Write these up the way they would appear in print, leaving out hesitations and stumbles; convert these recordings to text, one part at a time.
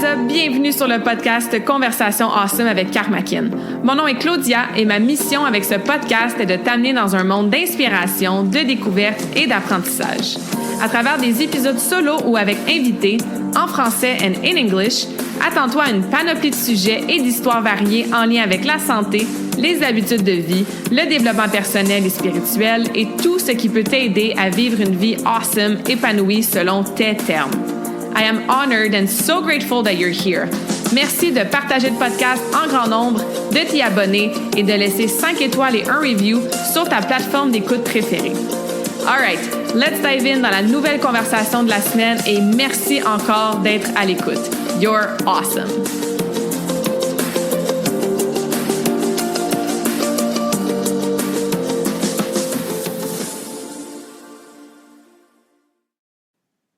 is up? Bienvenue sur le podcast Conversation Awesome avec Karmakin. Mon nom est Claudia et ma mission avec ce podcast est de t'amener dans un monde d'inspiration, de découverte et d'apprentissage. À travers des épisodes solo ou avec invités, en français and in English, attends-toi à une panoplie de sujets et d'histoires variées en lien avec la santé, les habitudes de vie, le développement personnel et spirituel et tout ce qui peut t'aider à vivre une vie awesome, épanouie selon tes termes. I am honored and so grateful that you're here. Merci de partager le podcast en grand nombre, de t'y abonner et de laisser 5 étoiles et un review sur ta plateforme d'écoute préférée. All right, let's dive in dans la nouvelle conversation de la semaine et merci encore d'être à l'écoute. You're awesome.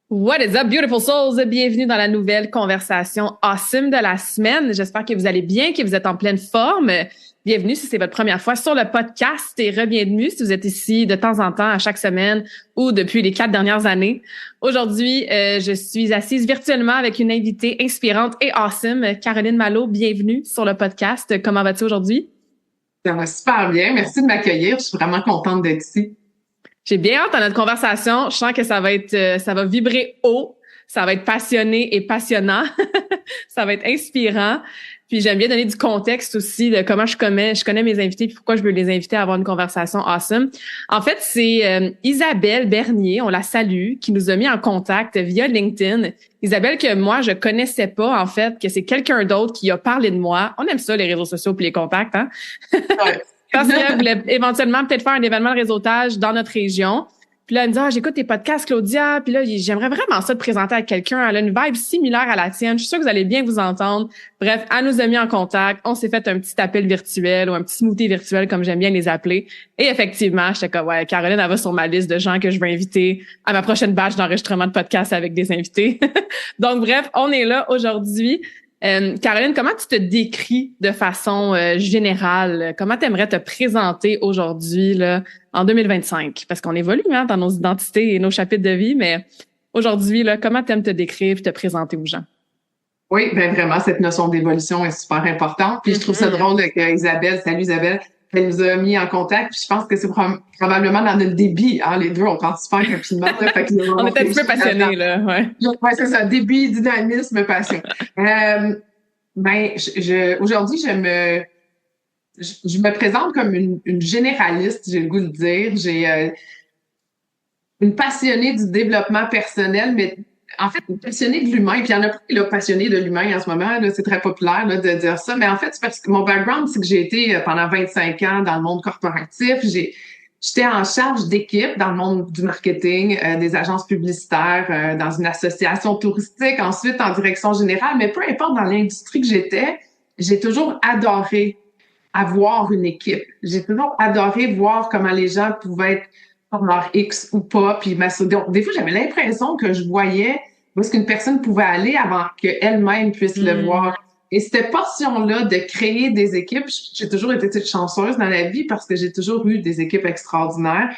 What is up, beautiful souls? Bienvenue dans la nouvelle conversation awesome de la semaine. J'espère que vous allez bien, que vous êtes en pleine forme. Bienvenue si c'est votre première fois sur le podcast et re-bienvenue si vous êtes ici de temps en temps, à chaque semaine ou depuis les 4 dernières années. Aujourd'hui, je suis assise virtuellement avec une invitée inspirante et awesome, Caroline Malo. Bienvenue sur le podcast. Comment vas-tu aujourd'hui? Ça va super bien. Merci de m'accueillir. Je suis vraiment contente d'être ici. J'ai bien hâte à notre conversation. Je sens que ça va vibrer haut, ça va être passionné et passionnant, ça va être inspirant. Puis j'aime bien donner du contexte aussi de comment je connais mes invités puis pourquoi je veux les inviter à avoir une conversation awesome. En fait, c'est Isabelle Bernier, on la salue, qui nous a mis en contact via LinkedIn. Isabelle que moi je connaissais pas en fait, que c'est quelqu'un d'autre qui a parlé de moi. On aime ça les réseaux sociaux puis les contacts, hein. Ouais. Parce qu'elle voulait éventuellement peut-être faire un événement de réseautage dans notre région. Puis là, elle me dit « j'écoute tes podcasts, Claudia. » Puis là, j'aimerais vraiment ça te présenter à quelqu'un. Elle a une vibe similaire à la tienne. Je suis sûre que vous allez bien vous entendre. Bref, elle nous a mis en contact. On s'est fait un petit appel virtuel ou un petit smoothie virtuel, comme j'aime bien les appeler. Et effectivement, j'étais comme « ouais, Caroline, elle va sur ma liste de gens que je veux inviter à ma prochaine batch d'enregistrement de podcasts avec des invités. » Donc bref, on est là aujourd'hui. Caroline, comment tu te décris de façon générale? Comment tu aimerais te présenter aujourd'hui là, en 2025? Parce qu'on évolue hein, dans nos identités et nos chapitres de vie, mais aujourd'hui, là, comment tu aimes te décrire et te présenter aux gens? Oui, bien vraiment, cette notion d'évolution est super importante. Puis je trouve ça drôle que Isabelle, salut Isabelle, elle nous a mis en contact. Puis je pense que c'est probablement dans notre débit. Hein, les deux, on parle super rapidement. Là, fait on est un petit peu passionnés, là. Ouais, c'est ça. Débit, dynamisme, passion. Aujourd'hui, je me présente comme une généraliste, j'ai le goût de dire. J'ai une passionnée du développement personnel, mais en fait, une passionnée de l'humain. Puis il y en a plus là, passionnés de l'humain en ce moment. Là, c'est très populaire là, de dire ça. Mais en fait, c'est parce que mon background, c'est que j'ai été pendant 25 ans dans le monde corporatif. J'étais en charge d'équipe dans le monde du marketing, des agences publicitaires, dans une association touristique, ensuite en direction générale. Mais peu importe dans l'industrie que j'étais, j'ai toujours adoré avoir une équipe. J'ai toujours adoré voir comment les gens pouvaient être sur leur X ou pas. Puis donc, des fois, j'avais l'impression que je voyais où est-ce qu'une personne pouvait aller avant qu'elle-même puisse le voir. Et cette portion-là de créer des équipes, j'ai toujours été chanceuse dans la vie parce que j'ai toujours eu des équipes extraordinaires.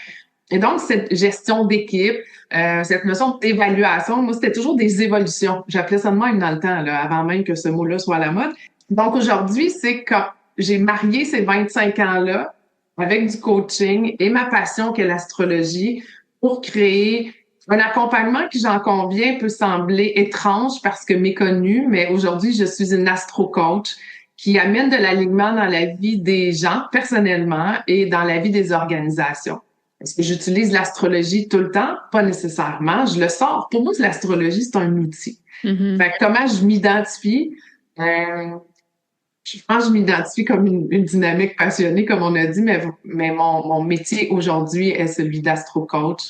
Et donc, cette gestion d'équipe, cette notion d'évaluation, moi, c'était toujours des évolutions. J'appelais ça de même dans le temps, là, avant même que ce mot-là soit à la mode. Donc, aujourd'hui, c'est quand j'ai marié ces 25 ans-là avec du coaching et ma passion qui est l'astrologie pour créer un accompagnement qui, j'en conviens, peut sembler étrange parce que méconnu, mais aujourd'hui, je suis une astro-coach qui amène de l'alignement dans la vie des gens personnellement et dans la vie des organisations. Est-ce que j'utilise l'astrologie tout le temps? Pas nécessairement. Je le sors. Pour moi, l'astrologie, c'est un outil. Fait que comment je m'identifie? Je pense que je m'identifie comme une dynamique passionnée, comme on a dit, mais mon métier aujourd'hui est celui d'astro-coach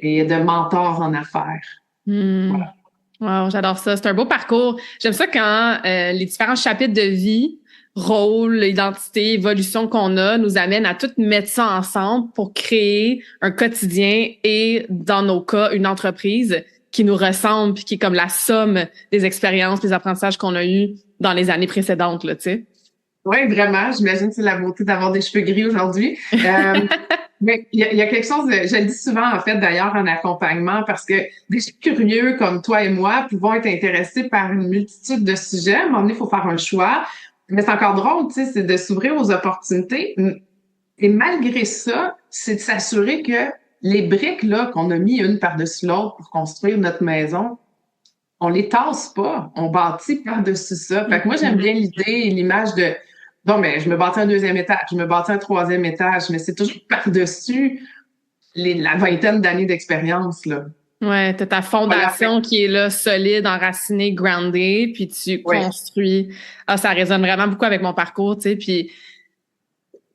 et de mentor en affaires. Voilà. Wow, j'adore ça. C'est un beau parcours. J'aime ça quand les différents chapitres de vie, rôle, identité, évolution qu'on a nous amènent à tout mettre ça ensemble pour créer un quotidien et, dans nos cas, une entreprise qui nous ressemble puis qui est comme la somme des expériences, des apprentissages qu'on a eus dans les années précédentes, là, tu sais. Oui, vraiment. J'imagine que c'est la beauté d'avoir des cheveux gris aujourd'hui. Mais il y a quelque chose, je le dis souvent, en fait, d'ailleurs, en accompagnement, parce que des gens curieux comme toi et moi pouvons être intéressés par une multitude de sujets. À un moment donné, il faut faire un choix. Mais c'est encore drôle, tu sais, c'est de s'ouvrir aux opportunités. Et malgré ça, c'est de s'assurer que les briques, là, qu'on a mis une par-dessus l'autre pour construire notre maison, on les tasse pas. On bâtit par-dessus ça. Fait que moi, j'aime bien l'idée et l'image de bon, ben, je me bâtis un deuxième étage, je me bâtis un troisième étage, mais c'est toujours par-dessus la vingtaine d'années d'expérience, là. Ouais, t'as ta Voilà, fondation qui est là, solide, enracinée, groundée, puis tu oui. construis. Ah, ça résonne vraiment beaucoup avec mon parcours, tu sais, puis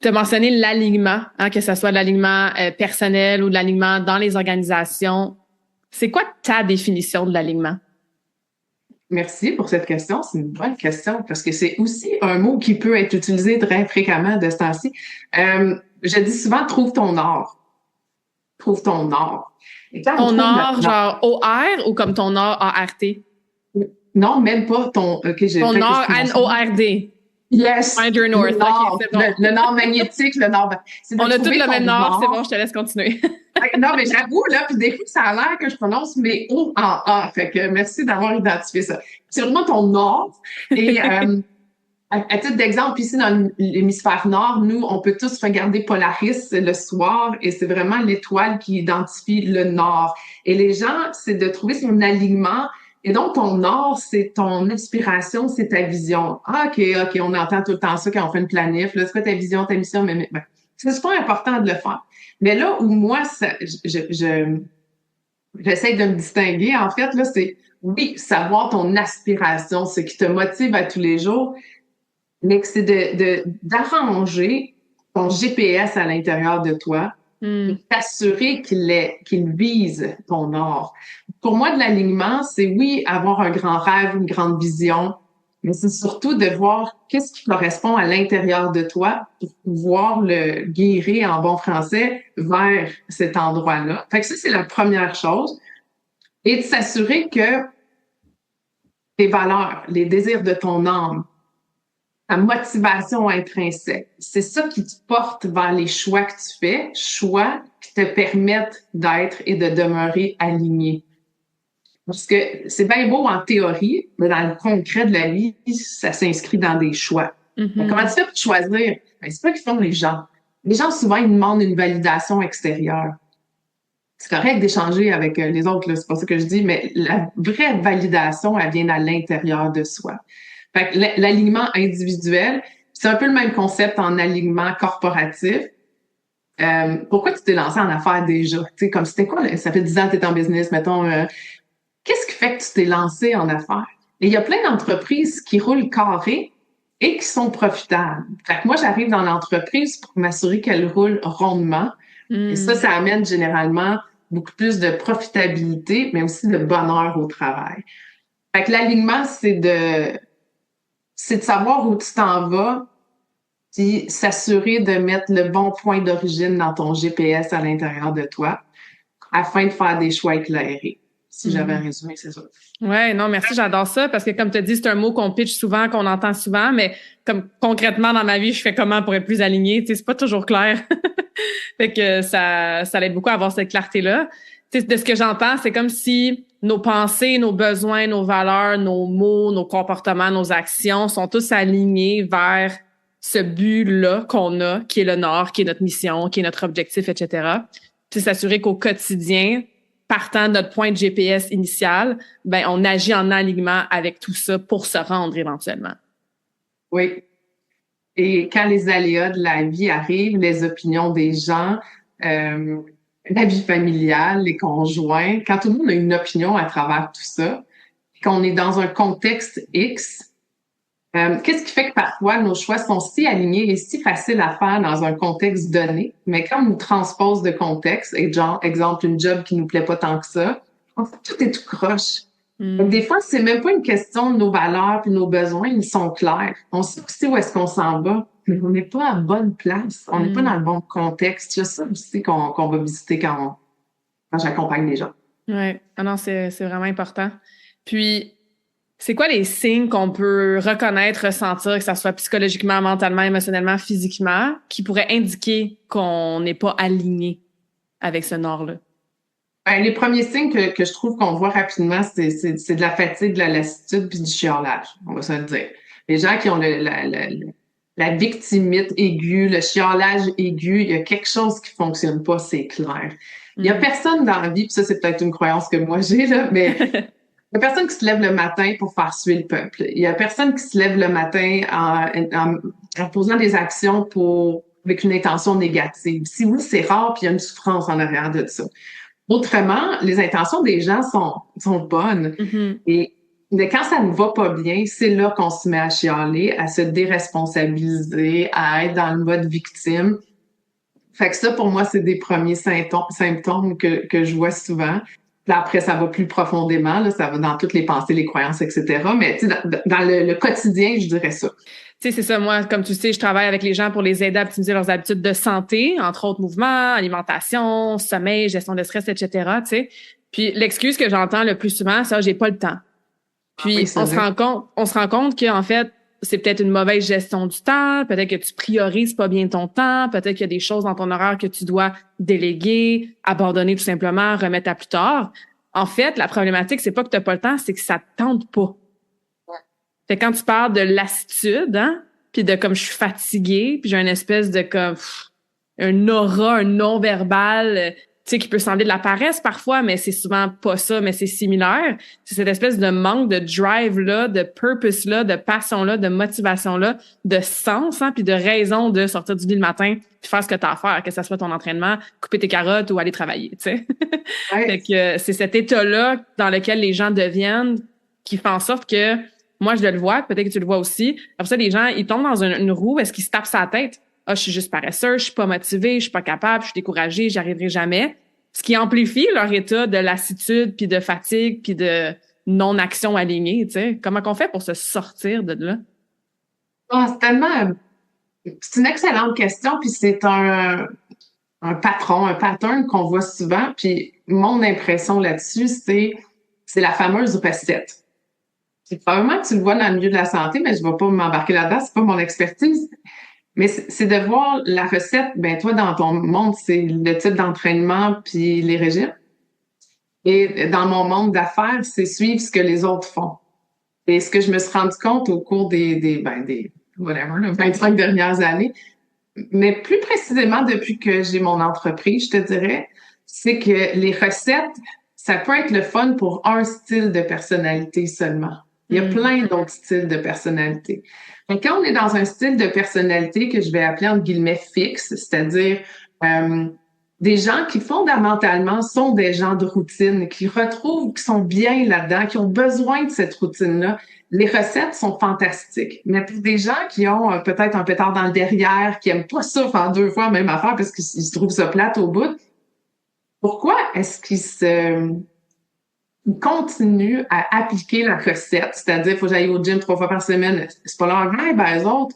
t'as mentionné l'alignement, hein, que ce soit de l'alignement personnel ou de l'alignement dans les organisations. C'est quoi ta définition de l'alignement? Merci pour cette question. C'est une bonne question parce que c'est aussi un mot qui peut être utilisé très fréquemment de ce temps-ci. Je dis souvent, trouve ton or. Trouve ton or. Et quand on Ton trouve or, notre genre OR ou comme ton or ART? non, même pas ton, Ton or N-O-R-D. Yes. Find your north. Le nord, OK, c'est bon. le nord magnétique, le nord. C'est de On a tous trouver le ton même nord, c'est nord. bon, je te laisse continuer. Non, mais j'avoue, là, puis des fois, ça a l'air que je prononce mes O en A. Fait que merci d'avoir identifié ça. C'est vraiment ton nord. Et à titre d'exemple, ici, dans l'hémisphère nord, nous, on peut tous regarder Polaris le soir et c'est vraiment l'étoile qui identifie le nord. Et les gens, c'est de trouver son alignement. Et donc, ton nord, c'est ton inspiration, c'est ta vision. Ah, OK, on entend tout le temps ça quand on fait une planif. Là, c'est quoi ta vision, ta mission? Mais ben, c'est super important de le faire. Mais là où moi, j'essaie de me distinguer, en fait, là, c'est, oui, savoir ton aspiration, ce qui te motive à tous les jours, mais que c'est d'arranger ton GPS à l'intérieur de toi et t'assurer qu'il vise ton or. Pour moi, de l'alignement, c'est oui, avoir un grand rêve, une grande vision, mais c'est surtout de voir qu'est-ce qui correspond à l'intérieur de toi pour pouvoir le guérir en bon français vers cet endroit-là. Fait que ça, c'est la première chose. Et de s'assurer que tes valeurs, les désirs de ton âme, ta motivation intrinsèque, c'est ça qui te porte vers les choix que tu fais, choix qui te permettent d'être et de demeurer aligné. Parce que c'est bien beau en théorie, mais dans le concret de la vie, ça s'inscrit dans des choix. Comment tu fais pour choisir? Ben, c'est pas qu'ils font les gens. Les gens, souvent, ils demandent une validation extérieure. C'est correct d'échanger avec les autres, là, c'est pas ça que je dis, mais la vraie validation, elle vient à l'intérieur de soi. Fait que l'alignement individuel, c'est un peu le même concept en alignement corporatif. Pourquoi tu t'es lancé en affaires déjà? Tu sais, comme c'était quoi, là? Ça fait 10 ans que tu es en business, mettons. Qu'est-ce qui fait que tu t'es lancé en affaires? Et il y a plein d'entreprises qui roulent carré et qui sont profitables. Fait que moi, j'arrive dans l'entreprise pour m'assurer qu'elle roule rondement. Et ça amène généralement beaucoup plus de profitabilité, mais aussi de bonheur au travail. Fait que l'alignement, c'est de savoir où tu t'en vas, puis s'assurer de mettre le bon point d'origine dans ton GPS à l'intérieur de toi afin de faire des choix éclairés. Si j'avais un résumé, c'est ça. Ouais, non, merci, j'adore ça parce que comme tu as dit, c'est un mot qu'on pitch souvent, qu'on entend souvent, mais comme concrètement dans ma vie, je fais comment pour être plus alignée, tu sais, c'est pas toujours clair. Fait que ça aide beaucoup à avoir cette clarté-là. Tu sais, de ce que j'entends, c'est comme si nos pensées, nos besoins, nos valeurs, nos mots, nos comportements, nos actions sont tous alignés vers ce but-là qu'on a, qui est le Nord, qui est notre mission, qui est notre objectif, etc. Puis s'assurer qu'au quotidien, partant de notre point de GPS initial, ben on agit en alignement avec tout ça pour se rendre éventuellement. Oui. Et quand les aléas de la vie arrivent, les opinions des gens, la vie familiale, les conjoints, quand tout le monde a une opinion à travers tout ça, qu'on est dans un contexte X, qu'est-ce qui fait que parfois nos choix sont si alignés et si faciles à faire dans un contexte donné, mais quand on nous transpose de contexte, et genre, exemple, une job qui nous plaît pas tant que ça, tout est tout croche. Donc, des fois, c'est même pas une question de nos valeurs puis nos besoins, ils sont clairs. On sait aussi où est-ce qu'on s'en va, mais on n'est pas à bonne place. On n'est pas dans le bon contexte. Il y a ça aussi qu'on va visiter quand j'accompagne les gens. Ouais. Ah non, c'est vraiment important. Puis, C'est quoi les signes qu'on peut reconnaître, ressentir, que ça soit psychologiquement, mentalement, émotionnellement, physiquement, qui pourraient indiquer qu'on n'est pas aligné avec ce nord-là? Ben, les premiers signes que je trouve qu'on voit rapidement, c'est de la fatigue, de la lassitude puis du chiolage, on va se le dire. Les gens qui ont la victimite aiguë, le chiolage aigu, il y a quelque chose qui fonctionne pas, c'est clair. Il y a personne dans la vie, puis ça, c'est peut-être une croyance que moi j'ai, là, mais il y a personne qui se lève le matin pour faire suer le peuple. Il y a personne qui se lève le matin en posant des actions avec une intention négative. Si oui, c'est rare, puis il y a une souffrance en arrière de ça. Autrement, les intentions des gens sont bonnes. Mais quand ça ne va pas bien, c'est là qu'on se met à chialer, à se déresponsabiliser, à être dans le mode victime. Fait que ça, pour moi, c'est des premiers symptômes que je vois souvent. Là, après, ça va plus profondément, là, ça va dans toutes les pensées, les croyances, etc. Mais dans le quotidien, je dirais ça. Tu sais, c'est ça. Moi, comme tu sais, je travaille avec les gens pour les aider à optimiser leurs habitudes de santé, entre autres mouvements, alimentation, sommeil, gestion de stress, etc. Tu sais. Puis l'excuse que j'entends le plus souvent, c'est j'ai pas le temps. Puis Oui, on se rend compte qu'en fait, c'est peut-être une mauvaise gestion du temps, peut-être que tu priorises pas bien ton temps, peut-être qu'il y a des choses dans ton horaire que tu dois déléguer, abandonner tout simplement, remettre à plus tard. En fait, la problématique, c'est pas que tu n'as pas le temps, c'est que ça te tente pas. Fait que quand tu parles de lassitude, hein, puis de comme je suis fatiguée, puis j'ai une espèce de comme un aura, un non-verbal, tu sais, qui peut sembler de la paresse parfois, mais c'est souvent pas ça, mais c'est similaire. C'est cette espèce de manque de drive-là, de purpose-là, de passion-là, de motivation-là, de sens, hein, puis de raison de sortir du lit le matin puis faire ce que t'as à faire, que ça soit ton entraînement, couper tes carottes ou aller travailler, tu sais. Ouais. Fait que c'est cet état-là dans lequel les gens deviennent qui fait en sorte que, moi, je le vois, peut-être que tu le vois aussi. Après ça, les gens, ils tombent dans une roue, est-ce qu'ils se tapent sa tête? Ah, je suis juste paresseux, je suis pas motivé, je suis pas capable, je suis découragé, j'y arriverai jamais. Ce qui amplifie leur état de lassitude, puis de fatigue, puis de non-action alignée, tu sais. Comment qu'on fait pour se sortir de là? Oh, c'est une excellente question, puis c'est un pattern qu'on voit souvent, puis mon impression là-dessus, c'est la fameuse recette. C'est probablement que tu le vois dans le milieu de la santé, mais je ne vais pas m'embarquer là-dedans, c'est pas mon expertise. Mais c'est de voir la recette, ben toi, dans ton monde, c'est le type d'entraînement puis les régimes. Et dans mon monde d'affaires, c'est suivre ce que les autres font. Et ce que je me suis rendu compte au cours des 25 dernières années, mais plus précisément depuis que j'ai mon entreprise, je te dirais, c'est que les recettes, ça peut être le fun pour un style de personnalité seulement. Il y a plein d'autres styles de personnalité. Donc, quand on est dans un style de personnalité que je vais appeler entre guillemets fixe, c'est-à-dire des gens qui fondamentalement sont des gens de routine, qui sont bien là-dedans, qui ont besoin de cette routine-là, les recettes sont fantastiques. Mais pour des gens qui ont peut-être un pétard dans le derrière, qui aiment pas ça faire 2 fois la même affaire parce qu'ils se trouvent ça plate au bout, pourquoi est-ce qu'ils continuent à appliquer la recette? C'est-à-dire, il faut que j'aille au gym 3 fois par semaine. C'est pas leur grève, eux autres.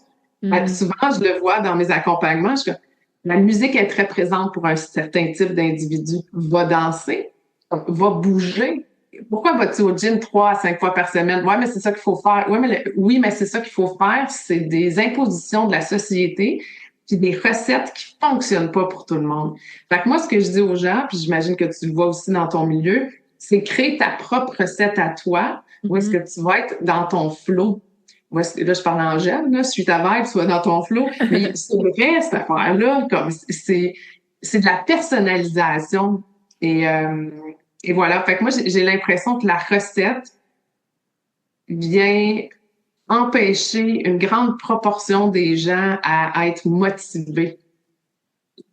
Souvent, je le vois dans mes accompagnements. La musique est très présente pour un certain type d'individu. Va danser, va bouger. Pourquoi vas-tu au gym 3 à 5 fois par semaine? Ouais, mais c'est ça qu'il faut faire. Oui, mais c'est ça qu'il faut faire. C'est des impositions de la société puis des recettes qui fonctionnent pas pour tout le monde. Fait que moi, ce que je dis aux gens, puis j'imagine que tu le vois aussi dans ton milieu, c'est créer ta propre recette à toi, où est-ce que tu vas être dans ton flow. Là, je parle en jeune, là, suis ta vibe, sois dans ton flow. Mais c'est vrai, cette affaire-là, comme c'est de la personnalisation. Et voilà. Fait que moi, j'ai l'impression que la recette vient empêcher une grande proportion des gens à être motivés.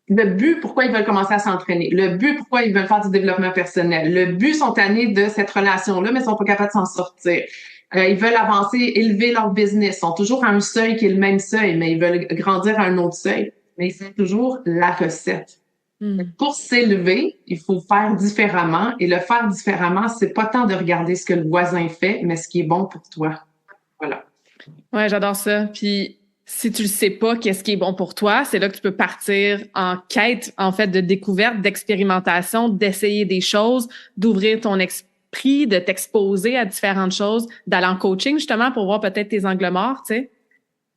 Le but, pourquoi ils veulent commencer à s'entraîner. Le but, pourquoi ils veulent faire du développement personnel. Le but, sont tannés de cette relation-là, mais ils sont pas capables de s'en sortir. Ils veulent avancer, élever leur business. Ils sont toujours à un seuil qui est le même seuil, mais ils veulent grandir à un autre seuil. Mais c'est toujours la recette. Pour s'élever, il faut faire différemment. Et le faire différemment, c'est pas tant de regarder ce que le voisin fait, mais ce qui est bon pour toi. Voilà. Ouais, j'adore ça. Puis si tu le sais pas, qu'est-ce qui est bon pour toi, c'est là que tu peux partir en quête, en fait, de découverte, d'expérimentation, d'essayer des choses, d'ouvrir ton esprit pris de t'exposer à différentes choses, d'aller en coaching justement pour voir peut-être tes angles morts, tu sais?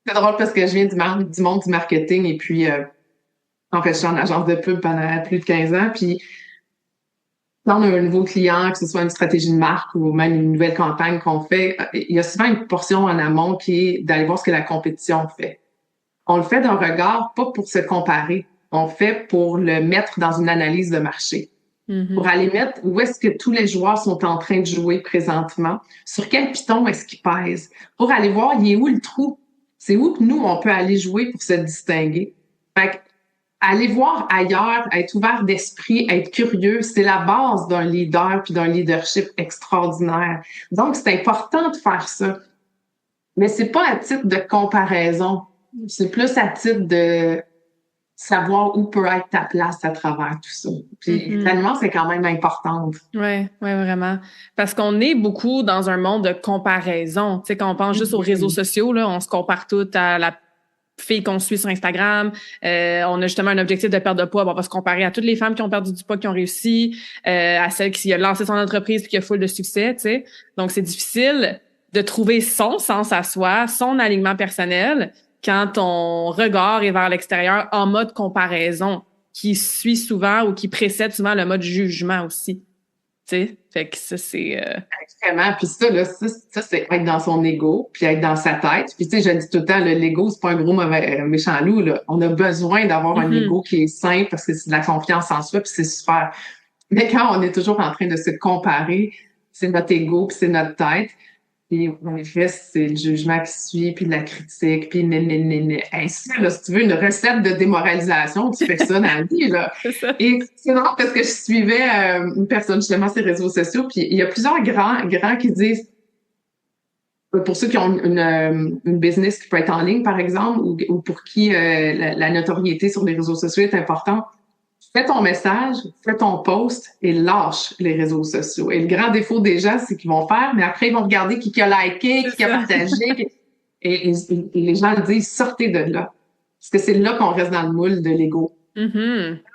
C'est drôle parce que je viens du monde du marketing et puis en fait, je suis en agence de pub pendant plus de 15 ans. Puis quand on a un nouveau client, que ce soit une stratégie de marque ou même une nouvelle campagne qu'on fait, il y a souvent une portion en amont qui est d'aller voir ce que la compétition fait. On le fait d'un regard, pas pour se comparer. On le fait pour le mettre dans une analyse de marché. Pour aller mettre où est-ce que tous les joueurs sont en train de jouer présentement, sur quel piton est-ce qu'ils pèsent, pour aller voir, il est où le trou? C'est où que nous, on peut aller jouer pour se distinguer. Fait que, aller voir ailleurs, être ouvert d'esprit, être curieux, c'est la base d'un leader puis d'un leadership extraordinaire. Donc, c'est important de faire ça. Mais c'est pas à titre de comparaison. C'est plus à titre de savoir où peut être ta place à travers tout ça. Puis, finalement, c'est quand même importante. Ouais, vraiment. Parce qu'on est beaucoup dans un monde de comparaison. Tu sais, quand on pense juste aux réseaux sociaux, là, on se compare tout à la fille qu'on suit sur Instagram. On a justement un objectif de perte de poids. Bon, on va se comparer à toutes les femmes qui ont perdu du poids, qui ont réussi, à celle qui a lancé son entreprise puis qui a full de succès, tu sais. Donc, c'est difficile de trouver son sens à soi, son alignement personnel, quand ton regard est vers l'extérieur en mode comparaison, qui suit souvent ou qui précède souvent le mode jugement aussi. Tu sais, fait que ça, c'est... Extrêmement. Puis ça, là, ça, c'est être dans son ego, puis être dans sa tête. Puis tu sais, je dis tout le temps, l'ego, c'est pas un gros mauvais méchant loup, là. On a besoin d'avoir un ego qui est sain parce que c'est de la confiance en soi, puis c'est super. Mais quand on est toujours en train de se comparer, c'est notre ego, puis c'est notre tête. Puis, en effet, c'est le jugement qui suit, puis la critique, puis Hey, ça, là, si tu veux une recette de démoralisation, tu fais ça dans la vie, là. Et c'est drôle parce que je suivais une personne, justement, sur les réseaux sociaux, puis il y a plusieurs grands qui disent, pour ceux qui ont une business qui peut être en ligne, par exemple, ou pour qui la notoriété sur les réseaux sociaux est importante, fais ton message, fais ton post et lâche les réseaux sociaux. Et le grand défaut des gens, c'est qu'ils vont faire, mais après, ils vont regarder qui a liké, qui a partagé. Et les gens disent, sortez de là. Parce que c'est là qu'on reste dans le moule de l'ego. Il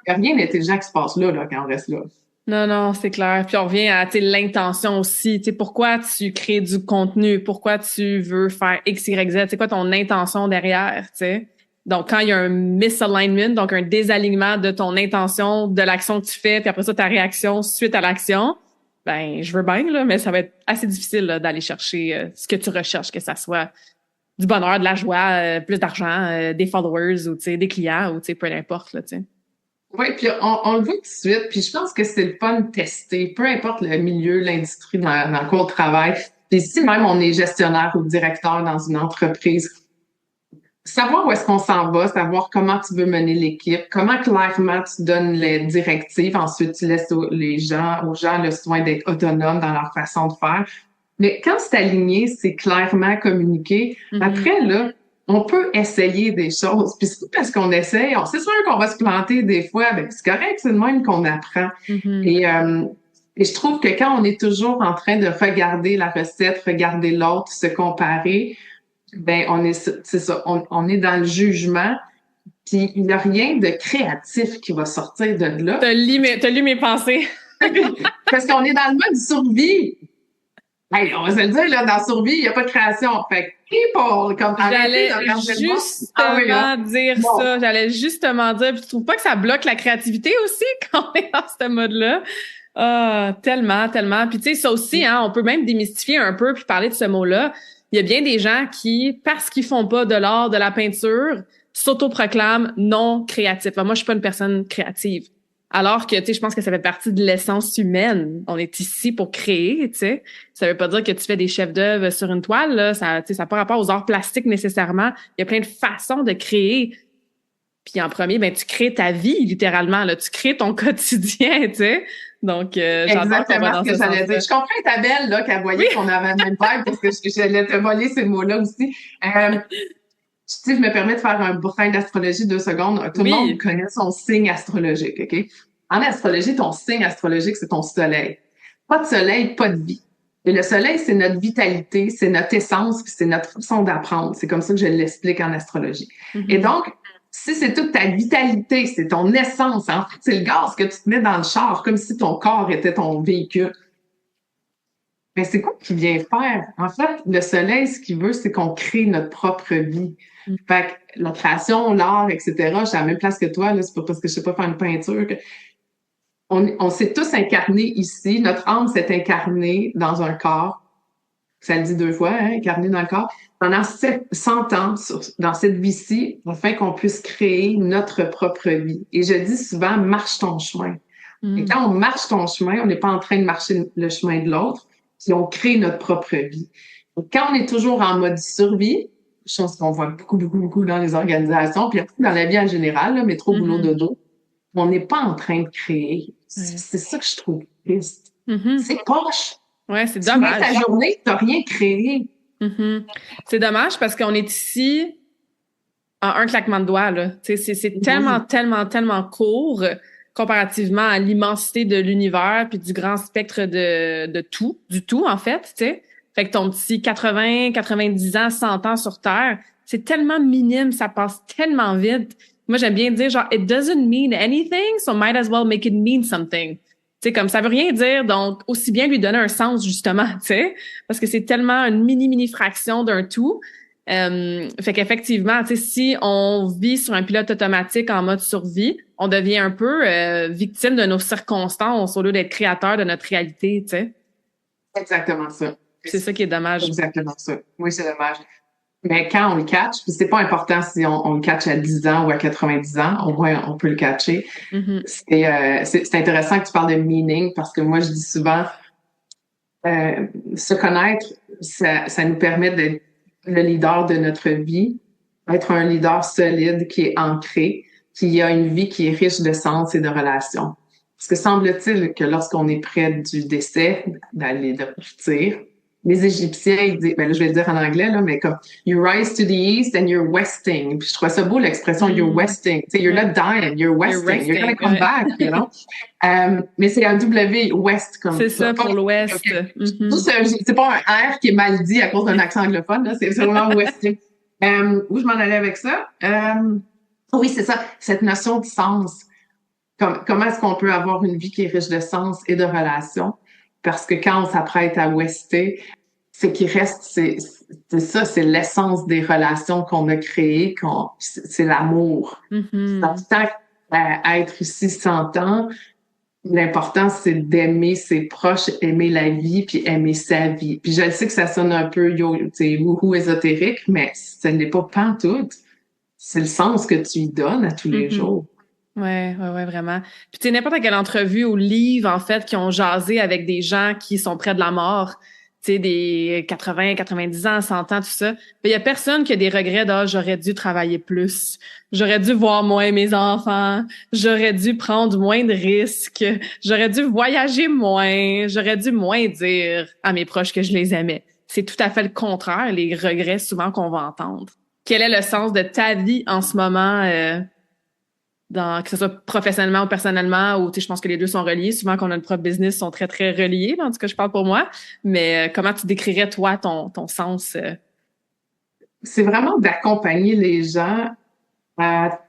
n'y a rien d'intelligent qui se passe là, quand on reste là. Non, c'est clair. Puis on revient à l'intention aussi. Pourquoi tu crées du contenu? Pourquoi tu veux faire X, Y, Z? C'est quoi ton intention derrière, t'sais? Donc, quand il y a un misalignment, donc un désalignement de ton intention, de l'action que tu fais, puis après ça, ta réaction suite à l'action, ben, je veux bien, là, mais ça va être assez difficile là, d'aller chercher ce que tu recherches, que ça soit du bonheur, de la joie, plus d'argent, des followers ou des clients ou peu importe. Là, t'sais. Oui, puis on le voit tout de suite, puis je pense que c'est le fun de tester, peu importe le milieu, l'industrie dans lequel on travaille. Puis si même on est gestionnaire ou directeur dans une entreprise, savoir où est-ce qu'on s'en va, savoir comment tu veux mener l'équipe, comment clairement tu donnes les directives, ensuite tu laisses aux gens le soin d'être autonomes dans leur façon de faire. Mais quand c'est aligné, c'est clairement communiqué. Après, là, on peut essayer des choses. Puis c'est parce qu'on essaye, c'est sûr qu'on va se planter des fois, ben c'est correct, c'est de même qu'on apprend. Et je trouve que quand on est toujours en train de regarder la recette, regarder l'autre, se comparer, ben c'est ça, on est dans le jugement, puis il n'y a rien de créatif qui va sortir de là. T'as lu mes pensées. Parce qu'on est dans le mode survie. Hey, on va se le dire, là, dans survie, il n'y a pas de création. Fait que people, comme j'allais justement dire bon. ça. J'allais justement dire, puis tu trouves pas que ça bloque la créativité aussi quand on est dans ce mode-là? Ah, tellement. Puis tu sais, ça aussi, on peut même démystifier un peu puis parler de ce mot-là. Il y a bien des gens qui, parce qu'ils font pas de l'art, de la peinture, s'autoproclament non créatifs. Moi, je suis pas une personne créative. Alors que, tu sais, je pense que ça fait partie de l'essence humaine. On est ici pour créer, tu sais. Ça veut pas dire que tu fais des chefs d'œuvre sur une toile, là. Ça, tu sais, ça n'a pas rapport aux arts plastiques nécessairement. Il y a plein de façons de créer. Puis en premier, ben, tu crées ta vie, littéralement, là. Tu crées ton quotidien, tu sais. Donc, exactement ce que j'allais dire. Je comprends ta belle, là, qu'elle voyait qu'on avait le même vibe parce que j'allais te voler ces mots-là aussi. Je me permets de faire un brin d'astrologie 2 secondes. Tout le monde connaît son signe astrologique, OK? En astrologie, ton signe astrologique, c'est ton soleil. Pas de soleil, pas de vie. Et le soleil, c'est notre vitalité, c'est notre essence, puis c'est notre façon d'apprendre. C'est comme ça que je l'explique en astrologie. Et donc, si c'est toute ta vitalité, c'est ton essence, en fait, c'est le gaz que tu te mets dans le char, comme si ton corps était ton véhicule. Mais c'est quoi qui vient faire? En fait, le soleil, ce qu'il veut, c'est qu'on crée notre propre vie. Fait que la création, l'art, etc., je suis à la même place que toi, là, c'est pas parce que je sais pas faire une peinture. On s'est tous incarnés ici. Notre âme s'est incarnée dans un corps. Ça le dit 2 fois, hein, incarné dans le corps. Pendant 100 ans, dans cette vie-ci, afin qu'on puisse créer notre propre vie. Et je dis souvent, marche ton chemin. Et quand on marche ton chemin, on n'est pas en train de marcher le chemin de l'autre, puis on crée notre propre vie. Donc, quand on est toujours en mode survie, chose qu'on voit beaucoup, beaucoup, beaucoup dans les organisations, puis dans la vie en général, là, métro, boulot, dodo, on n'est pas en train de créer. C'est ça que je trouve triste. C'est poche. Ouais, c'est Tu dommage. mets ta journée, tu n'as rien créé. C'est dommage parce qu'on est ici en un claquement de doigts, là. C'est tellement, tellement, tellement court comparativement à l'immensité de l'univers puis du grand spectre de tout, du tout, en fait, tu sais. Fait que ton petit 80, 90 ans, 100 ans sur Terre, c'est tellement minime, ça passe tellement vite. Moi, j'aime bien dire, genre, it doesn't mean anything, so might as well make it mean something. Tu sais, comme ça veut rien dire, donc aussi bien lui donner un sens, justement, tu sais, parce que c'est tellement une mini fraction d'un tout. Fait qu'effectivement, tu sais, si on vit sur un pilote automatique en mode survie, on devient un peu victime de nos circonstances au lieu d'être créateur de notre réalité, tu sais. Exactement ça. C'est ça qui est dommage. Exactement ça. Oui, c'est dommage. Mais quand on le catch, puis c'est pas important si on le catch à 10 ans ou à 90 ans, au moins on peut le catcher. C'est intéressant que tu parles de meaning parce que moi je dis souvent se connaître, ça nous permet d'être le leader de notre vie, être un leader solide qui est ancré, qui a une vie qui est riche de sens et de relations. Parce que semble-t-il que lorsqu'on est près du décès, de partir, les Égyptiens, ils disent, ben là, je vais le dire en anglais, là, mais comme, you rise to the east and you're westing. Puis je trouve ça beau, l'expression you're westing. Tu sais, you're not dying, you're westing. You're gonna come back, you know? Mais c'est un W, west, comme. C'est ça, pour l'ouest. C'est pas un R qui est mal dit à cause d'un accent anglophone, là. C'est vraiment westing. Où je m'en allais avec ça? Oui, c'est ça. Cette notion de sens. Comment est-ce qu'on peut avoir une vie qui est riche de sens et de relations? Parce que quand on s'apprête à wester, ce qui reste, c'est ça, c'est l'essence des relations qu'on a créées, c'est l'amour. Tant qu'à être ici 100 ans, l'important, c'est d'aimer ses proches, aimer la vie, puis aimer sa vie. Puis je le sais que ça sonne un peu wouhou ésotérique, mais ce n'est pas pantoute. C'est le sens que tu y donnes à tous les jours. Ouais, vraiment. Puis tu sais, n'importe quelle entrevue ou livre, en fait, qui ont jasé avec des gens qui sont près de la mort, tu sais, des 80, 90 ans, 100 ans, tout ça, il y a personne qui a des regrets de j'aurais dû travailler plus, j'aurais dû voir moins mes enfants, j'aurais dû prendre moins de risques, j'aurais dû voyager moins, j'aurais dû moins dire à mes proches que je les aimais. C'est tout à fait le contraire, les regrets souvent qu'on va entendre. Quel est le sens de ta vie en ce moment que ce soit professionnellement ou personnellement, ou tu sais, je pense que les deux sont reliés. Souvent, quand on a notre propre business, sont très, très reliés. En tout cas, je parle pour moi. Mais comment tu décrirais, toi, ton sens? C'est vraiment d'accompagner les gens à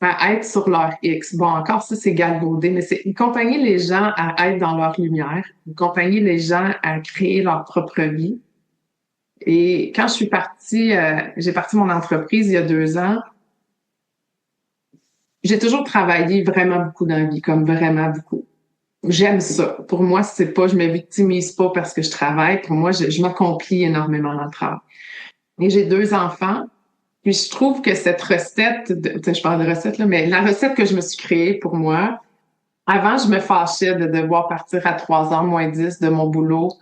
être sur leur X. Bon, encore ça, c'est galvaudé, mais c'est accompagner les gens à être dans leur lumière, accompagner les gens à créer leur propre vie. Et quand je suis partie, j'ai parti mon entreprise il y a 2 ans, j'ai toujours travaillé vraiment beaucoup dans la vie, comme vraiment beaucoup. J'aime ça. Pour moi, c'est pas, je me victimise pas parce que je travaille. Pour moi, je m'accomplis énormément dans le travail. Et j'ai 2 enfants. Puis je trouve que cette recette, je parle de recette, là, mais la recette que je me suis créée pour moi, avant, je me fâchais de devoir partir à 3h moins 10 de mon boulot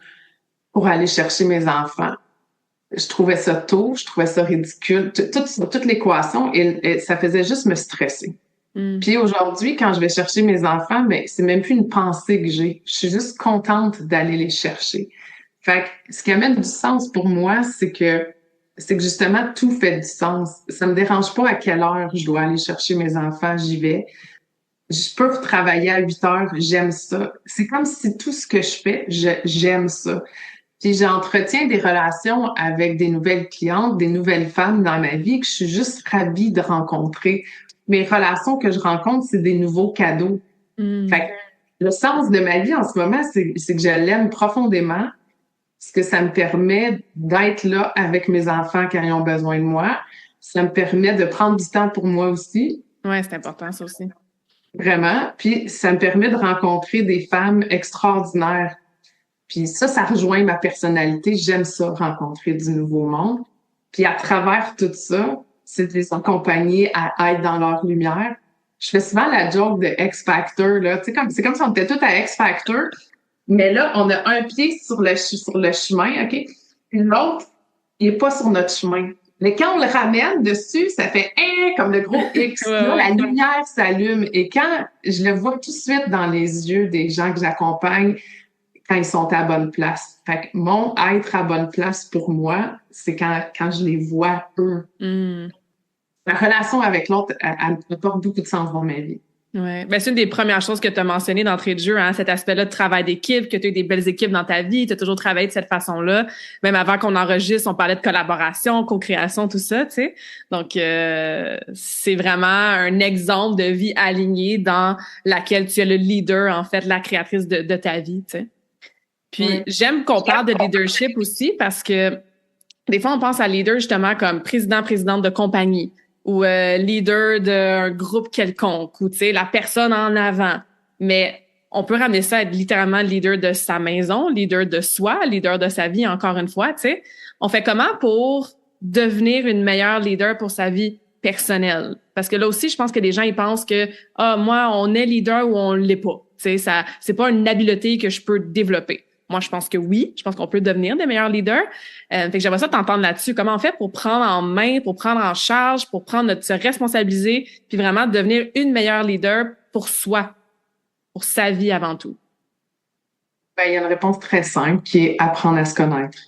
pour aller chercher mes enfants. Je trouvais ça tôt, je trouvais ça ridicule, toute l'équation, et ça faisait juste me stresser. Puis aujourd'hui, quand je vais chercher mes enfants, mais c'est même plus une pensée que j'ai. Je suis juste contente d'aller les chercher. Fait que ce qui amène du sens pour moi, c'est que justement tout fait du sens. Ça me dérange pas à quelle heure je dois aller chercher mes enfants, j'y vais. Je peux travailler à 8h, j'aime ça. C'est comme si tout ce que je fais, j'aime ça. Puis j'entretiens des relations avec des nouvelles clientes, des nouvelles femmes dans ma vie que je suis juste ravie de rencontrer. Mes relations que je rencontre, c'est des nouveaux cadeaux. Fait que le sens de ma vie en ce moment, c'est que je l'aime profondément, parce que ça me permet d'être là avec mes enfants quand ils ont besoin de moi. Ça me permet de prendre du temps pour moi aussi. Ouais, c'est important, ça aussi. Vraiment. Puis ça me permet de rencontrer des femmes extraordinaires. Puis ça rejoint ma personnalité. J'aime ça, rencontrer du nouveau monde. Puis à travers tout ça, c'est de les accompagner à être dans leur lumière. Je fais souvent la joke de X Factor, là. Tu sais, c'est comme si on était tous à X Factor, mais là, on a un pied sur le chemin, OK? Puis l'autre, il est pas sur notre chemin. Mais quand on le ramène dessus, ça fait comme le gros X. Là, la lumière s'allume. Et quand je le vois tout de suite dans les yeux des gens que j'accompagne, quand ils sont à la bonne place. Fait que mon être à bonne place pour moi, c'est quand je les vois eux. La relation avec l'autre, elle apporte beaucoup de sens dans ma vie. Ouais. Ben, c'est une des premières choses que tu as mentionné d'entrée de jeu, hein, cet aspect-là de travail d'équipe, que tu as eu des belles équipes dans ta vie, tu as toujours travaillé de cette façon-là. Même avant qu'on enregistre, on parlait de collaboration, co-création, tout ça, tu sais. Donc, c'est vraiment un exemple de vie alignée dans laquelle tu es le leader, en fait, la créatrice de ta vie, tu sais. Puis, j'aime qu'on parle de leadership aussi parce que des fois, on pense à leader justement comme présidente de compagnie ou leader d'un groupe quelconque ou, tu sais, la personne en avant. Mais on peut ramener ça à être littéralement leader de sa maison, leader de soi, leader de sa vie, encore une fois, tu sais. On fait comment pour devenir une meilleure leader pour sa vie personnelle? Parce que là aussi, je pense que les gens, ils pensent que, moi, on est leader ou on l'est pas. Tu sais, c'est pas une habileté que je peux développer. Moi, je pense que oui. Je pense qu'on peut devenir des meilleurs leaders. Fait que j'aimerais ça t'entendre là-dessus. Comment on fait pour prendre en main, pour prendre en charge, pour se responsabiliser, puis vraiment devenir une meilleure leader pour soi, pour sa vie avant tout? Ben, il y a une réponse très simple qui est apprendre à se connaître.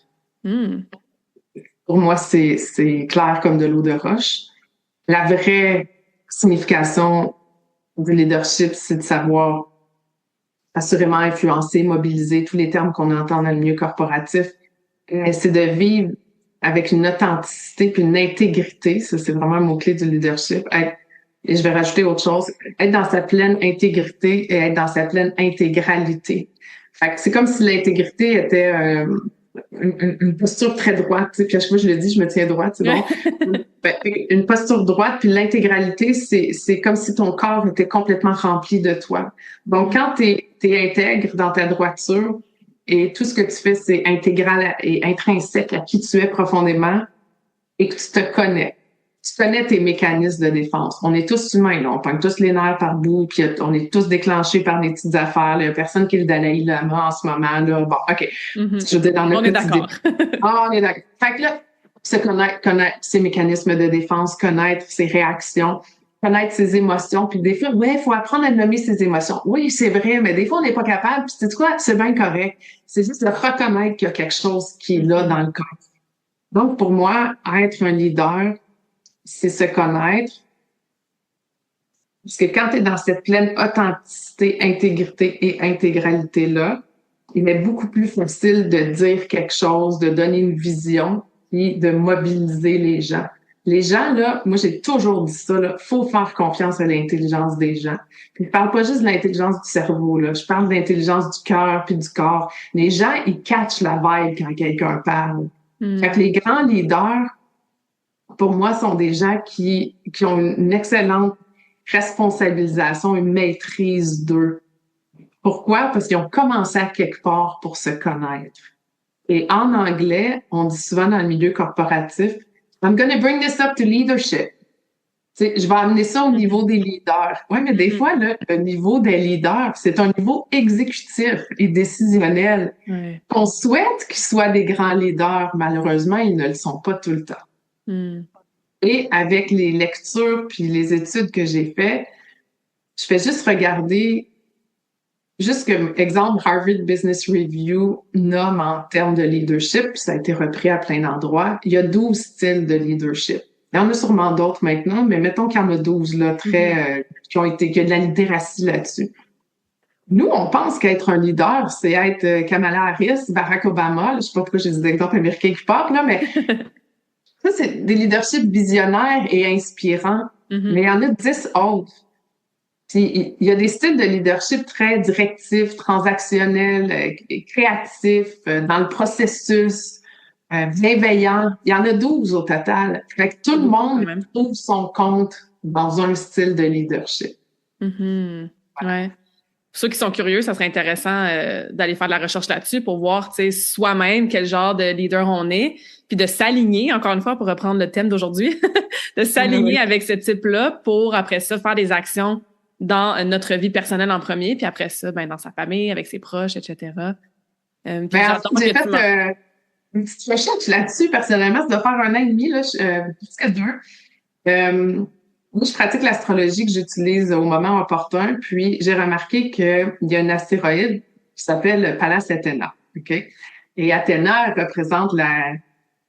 Pour moi, c'est clair comme de l'eau de roche. La vraie signification du leadership, c'est de savoir assurément influencer, mobiliser, tous les termes qu'on entend dans le milieu corporatif, mais c'est de vivre avec une authenticité puis une intégrité. Ça, c'est vraiment un mot-clé du leadership. Et je vais rajouter autre chose, être dans sa pleine intégrité et être dans sa pleine intégralité. Fait que c'est comme si l'intégrité était une posture très droite, tu sais, puis à chaque fois que je le dis, je me tiens droite, c'est bon. Une posture droite, puis l'intégralité, c'est comme si ton corps était complètement rempli de toi. Donc, quand t'es intègre dans ta droiture et tout ce que tu fais, c'est intégral et intrinsèque à qui tu es profondément et que tu te connais. Tu connais tes mécanismes de défense. On est tous humains, là. On pogne tous les nerfs par bout, puis on est tous déclenchés par des petites affaires. Il y a personne qui est le Dalai Lama en ce moment, là. Bon, OK. Je veux dire, dans notre on est d'accord. on est d'accord. Fait que là, se connaître ses mécanismes de défense, connaître ses réactions, connaître ses émotions. Puis des fois, il faut apprendre à nommer ses émotions. Oui, c'est vrai, mais des fois, on n'est pas capable. Puis c'est quoi? C'est bien correct. C'est juste de reconnaître qu'il y a quelque chose qui est là dans le corps. Donc, pour moi, être un leader, c'est se connaître. Parce que quand tu es dans cette pleine authenticité, intégrité et intégralité-là, il est beaucoup plus facile de dire quelque chose, de donner une vision et de mobiliser les gens. Les gens, là, moi, j'ai toujours dit ça, là, faut faire confiance à l'intelligence des gens. Puis, je parle pas juste de l'intelligence du cerveau, là. Je parle de l'intelligence du cœur puis du corps. Les gens, ils catchent la vibe quand quelqu'un parle. Fait que les grands leaders, pour moi, sont des gens qui ont une excellente responsabilisation, une maîtrise d'eux. Pourquoi? Parce qu'ils ont commencé à quelque part pour se connaître. Et en anglais, on dit souvent dans le milieu corporatif, I'm going to bring this up to leadership. Tu sais, je vais amener ça au niveau des leaders. Oui, mais des fois, là, le niveau des leaders, c'est un niveau exécutif et décisionnel. On souhaite qu'ils soient des grands leaders. Malheureusement, ils ne le sont pas tout le temps. Et avec les lectures puis les études que j'ai faites, je fais juste regarder, juste comme exemple, Harvard Business Review nomme en termes de leadership, puis ça a été repris à plein d'endroits, il y a 12 styles de leadership. Il y en a sûrement d'autres maintenant, mais mettons qu'il y en a 12 là, qu'il y a de la littératie là-dessus. Nous, on pense qu'être un leader, c'est être Kamala Harris, Barack Obama. Là, je sais pas pourquoi j'ai des exemples américains qui partent, là, mais ça, c'est des leaderships visionnaires et inspirants. Mais il y en a 10 autres. Puis, il y a des styles de leadership très directifs, transactionnels, créatifs, dans le processus, bienveillants. Il y en a 12 au total. Fait que tout le monde trouve son compte dans un style de leadership. Mm-hmm. Ouais. Pour ceux qui sont curieux, ça serait intéressant d'aller faire de la recherche là-dessus pour voir, tu sais, soi-même quel genre de leader on est, puis de s'aligner, encore une fois, pour reprendre le thème d'aujourd'hui, de s'aligner avec ce type-là pour, après ça, faire des actions dans notre vie personnelle en premier, puis après ça, ben dans sa famille, avec ses proches, etc. J'ai fait une petite recherche là-dessus, personnellement. Ça doit faire 1 an et demi, là, plus que 2. Moi, je pratique l'astrologie que j'utilise au moment opportun, puis j'ai remarqué qu'il y a un astéroïde qui s'appelle Pallas Athéna. OK? Et Athéna, elle représente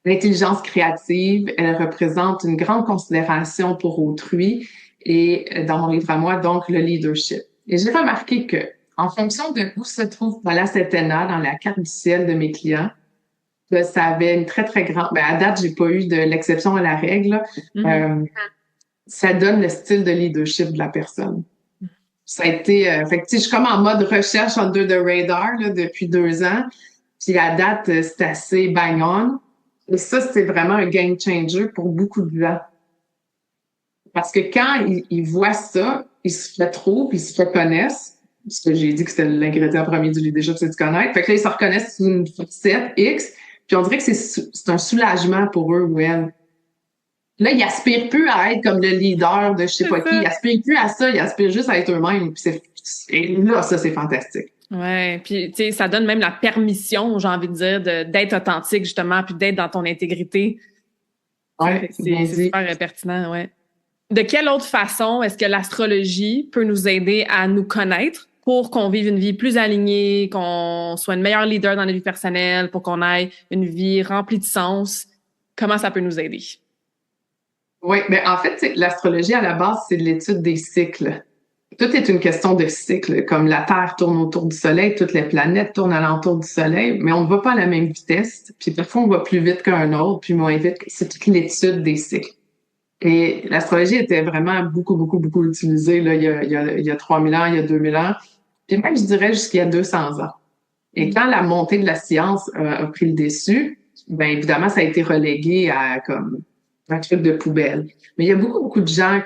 l'intelligence créative, elle représente une grande considération pour autrui et dans mon livre à moi, donc le leadership. Et j'ai remarqué que, en fonction de où se trouve Pallas Athéna dans la carte du ciel de mes clients, que ça avait une très, très grande... Ben, à date, j'ai pas eu de l'exception à la règle. Ça donne le style de leadership de la personne. Ça a été... fait que, je suis comme en mode recherche under the radar là, depuis 2 ans. Puis à date, c'est assez bang on. Et ça, c'est vraiment un game changer pour beaucoup de gens. Parce que quand ils voient ça, ils se retrouvent, ils se reconnaissent. Parce que j'ai dit que c'était l'ingrédient premier du leadership, c'est de se connaître. Fait que là, ils se reconnaissent sous une facette X. Puis on dirait que c'est un soulagement pour eux ou elles. Là, ils aspirent plus à être comme le leader de je sais pas qui. Ils aspirent plus à ça. Ils aspirent juste à être eux-mêmes. Et là, ça, c'est fantastique. Ouais, puis tu sais, ça donne même la permission, j'ai envie de dire, d'être authentique justement, puis d'être dans ton intégrité. Ouais, c'est super pertinent, ouais. De quelle autre façon est-ce que l'astrologie peut nous aider à nous connaître pour qu'on vive une vie plus alignée, qu'on soit une meilleure leader dans notre vie personnelle, pour qu'on ait une vie remplie de sens? Comment ça peut nous aider? Oui, mais en fait, l'astrologie, à la base, c'est de l'étude des cycles. Tout est une question de cycle. Comme la Terre tourne autour du Soleil, toutes les planètes tournent alentour du Soleil, mais on ne va pas à la même vitesse. Puis parfois, on va plus vite qu'un autre, puis moins vite. C'est toute l'étude des cycles. Et l'astrologie était vraiment beaucoup, beaucoup, beaucoup utilisée là, il y a 3000 ans, il y a 2000 ans, puis même, je dirais, jusqu'il y a 200 ans. Et quand la montée de la science a pris le dessus, bien évidemment, ça a été relégué à comme un truc de poubelle. Mais il y a beaucoup, beaucoup de gens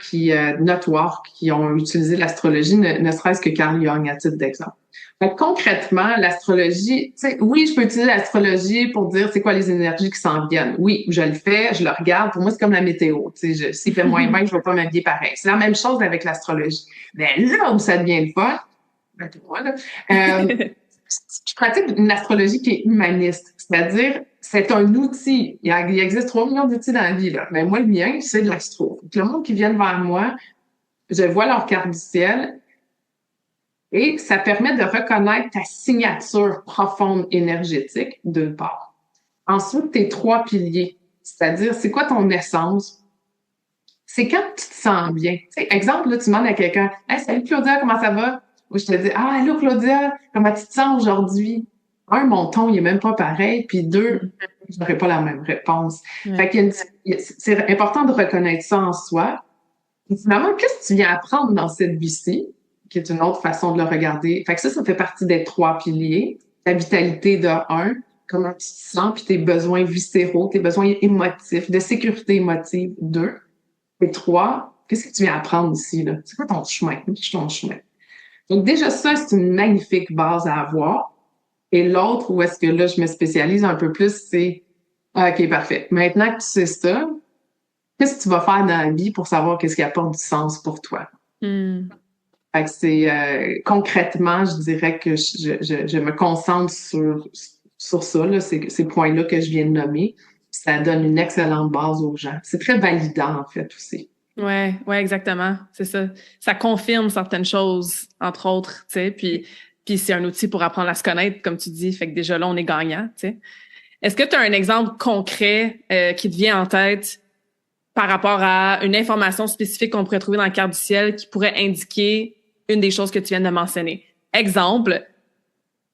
notoires qui ont utilisé l'astrologie, ne serait-ce que Carl Jung, à titre d'exemple. Donc, concrètement, l'astrologie, oui, je peux utiliser l'astrologie pour dire c'est quoi les énergies qui s'en viennent. Oui, je le fais, je le regarde. Pour moi, c'est comme la météo. S'il fait moins bien, je ne vais pas m'habiller pareil. C'est la même chose avec l'astrologie. Mais là où ça devient le fun, je pratique une astrologie qui est humaniste. C'est-à-dire, c'est un outil. Il existe 3 millions d'outils dans la vie, là. Mais moi, le mien, c'est de l'astro. Le monde qui vient vers moi, je vois leur carte du ciel et ça permet de reconnaître ta signature profonde énergétique, d'une part. Ensuite, tes 3 piliers. C'est-à-dire, c'est quoi ton essence? C'est quand tu te sens bien. T'sais, exemple, là, tu demandes à quelqu'un, « Hey, salut Claudia, comment ça va? » Ou je te dis, « Ah, allô Claudia, comment tu te sens aujourd'hui? » 1, mon ton, il est même pas pareil. Puis 2, je n'aurai pas la même réponse. Fait que c'est important de reconnaître ça en soi. Et finalement, qu'est-ce que tu viens apprendre dans cette vie-ci? Qui est une autre façon de le regarder. Fait que ça fait partie des 3 piliers. Ta vitalité de 1, comment tu te sens, puis tes besoins viscéraux, tes besoins émotifs, de sécurité émotive, 2. Et 3, qu'est-ce que tu viens apprendre ici, là? C'est quoi ton chemin? C'est ton chemin. Donc déjà, ça, c'est une magnifique base à avoir. Et l'autre, où est-ce que là, je me spécialise un peu plus, c'est OK, parfait. Maintenant que tu sais ça, qu'est-ce que tu vas faire dans la vie pour savoir qu'est-ce qui apporte du sens pour toi? Fait que c'est concrètement, je dirais que je me concentre sur ça, là, ces points-là que je viens de nommer. Ça donne une excellente base aux gens. C'est très validant, en fait, aussi. Ouais, exactement. C'est ça. Ça confirme certaines choses, entre autres, tu sais, puis c'est un outil pour apprendre à se connaître, comme tu dis. Fait que déjà là, on est gagnant, tu sais. Est-ce que tu as un exemple concret qui te vient en tête par rapport à une information spécifique qu'on pourrait trouver dans la carte du ciel qui pourrait indiquer une des choses que tu viens de mentionner? Exemple,